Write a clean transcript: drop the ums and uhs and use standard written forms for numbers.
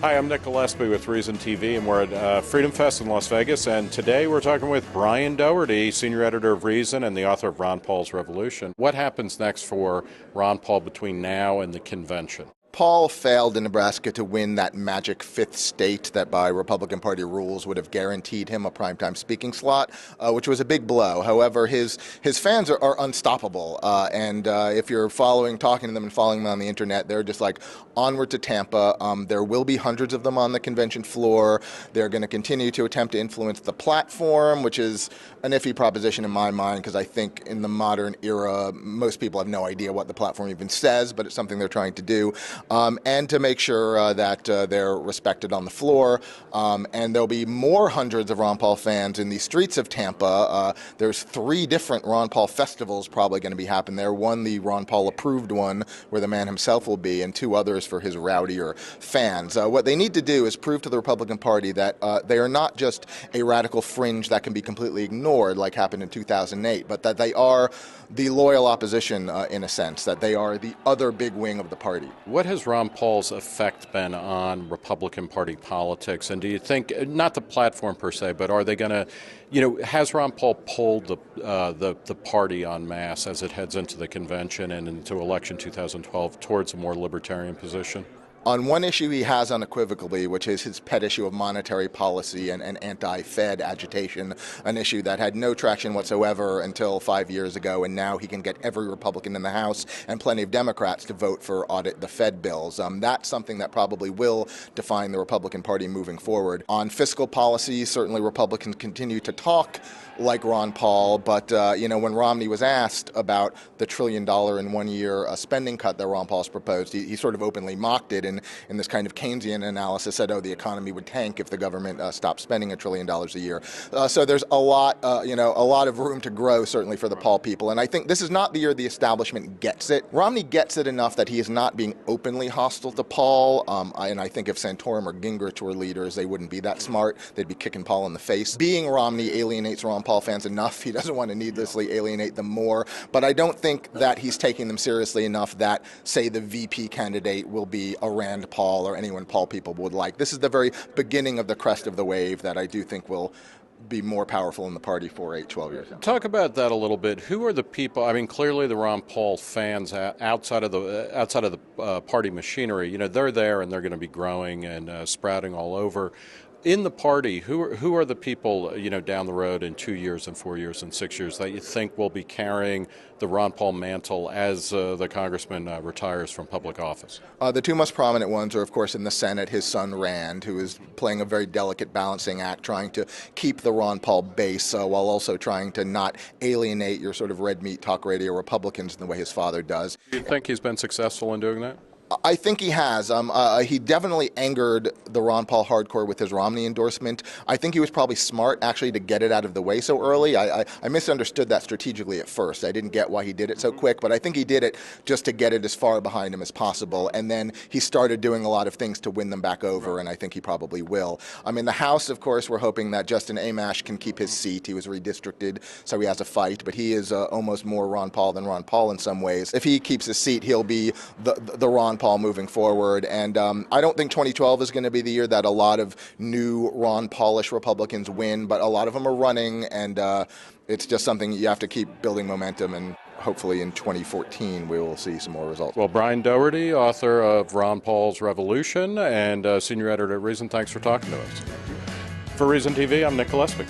Hi, I'm Nick Gillespie with Reason TV, and we're at Freedom Fest in Las Vegas. And today we're talking with Brian Doherty, senior editor of Reason and the author of Ron Paul's Revolution. What happens next for Ron Paul between now and the convention? Paul failed in Nebraska to win that magic fifth state that by Republican Party rules would have guaranteed him a primetime speaking slot, which was a big blow. However, his fans are unstoppable. And if you're talking to them and following them on the internet, they're just like onward to Tampa. There will be hundreds of them on the convention floor. They're going to continue to attempt to influence the platform, which is an iffy proposition in my mind, because I think in the modern era, most people have no idea what the platform even says, but it's something they're trying to do. And to make sure that they're respected on the floor. And there'll be more hundreds of Ron Paul fans in the streets of Tampa. There's 3 different Ron Paul festivals probably going to be happening there. One, the Ron Paul approved one, where the man himself will be, and 2 others for his rowdier fans. What they need to do is prove to the Republican Party that they are not just a radical fringe that can be completely ignored like happened in 2008, but that they are the loyal opposition in a sense, that they are the other big wing of the party. What has Ron Paul's effect been on Republican Party politics? And do you think, not the platform per se, but are they going to, has Ron Paul pulled the party en masse as it heads into the convention and into election 2012 towards a more libertarian position? On one issue he has unequivocally, which is his pet issue of monetary policy and anti-Fed agitation, an issue that had no traction whatsoever until 5 years ago, and now he can get every Republican in the House and plenty of Democrats to vote for audit the Fed bills. That's something that probably will define the Republican Party moving forward. On fiscal policy, certainly Republicans continue to talk like Ron Paul, but when Romney was asked about the $1 trillion in 1 year spending cut that Ron Paul's proposed, he sort of openly mocked it in this kind of Keynesian analysis, said, the economy would tank if the government stopped spending $1 trillion a year. So there's a lot of room to grow, certainly for the Paul people. And I think this is not the year the establishment gets it. Romney gets it enough that he is not being openly hostile to Paul. And I think if Santorum or Gingrich were leaders, they wouldn't be that smart. They'd be kicking Paul in the face. Being Romney alienates Ron Paul fans enough. He doesn't want to needlessly alienate them more. But I don't think that he's taking them seriously enough that, say, the VP candidate will be a Rand Paul or anyone Paul people would like. This is the very beginning of the crest of the wave that I do think will be more powerful in the party for 8-12 years. Talk about that a little bit. Who are the people? I mean, clearly the Ron Paul fans outside of the party machinery. They're there and they're going to be growing and sprouting all over. In the party, who are the people, down the road in 2 years and 4 years and 6 years that you think will be carrying the Ron Paul mantle as the congressman retires from public office? The 2 most prominent ones are, of course, in the Senate, his son Rand, who is playing a very delicate balancing act, trying to keep the Ron Paul base while also trying to not alienate your sort of red meat talk radio Republicans in the way his father does. Do you think he's been successful in doing that? I think he has. He definitely angered the Ron Paul hardcore with his Romney endorsement. I think he was probably smart, actually, to get it out of the way so early. I misunderstood that strategically at first. I didn't get why he did it so quick, but I think he did it just to get it as far behind him as possible. And then he started doing a lot of things to win them back over, and I think he probably will. In the House, of course, we're hoping that Justin Amash can keep his seat. He was redistricted, so he has a fight, but he is almost more Ron Paul than Ron Paul in some ways. If he keeps his seat, he'll be the Ron Paul moving forward. And I don't think 2012 is going to be the year that a lot of new Ron Paulish Republicans win, but a lot of them are running, and it's just something you have to keep building momentum, and hopefully in 2014 we will see some more results. Well, Brian Doherty, author of Ron Paul's Revolution and senior editor at Reason, thanks for talking to us. For Reason TV, I'm Nick Gillespie.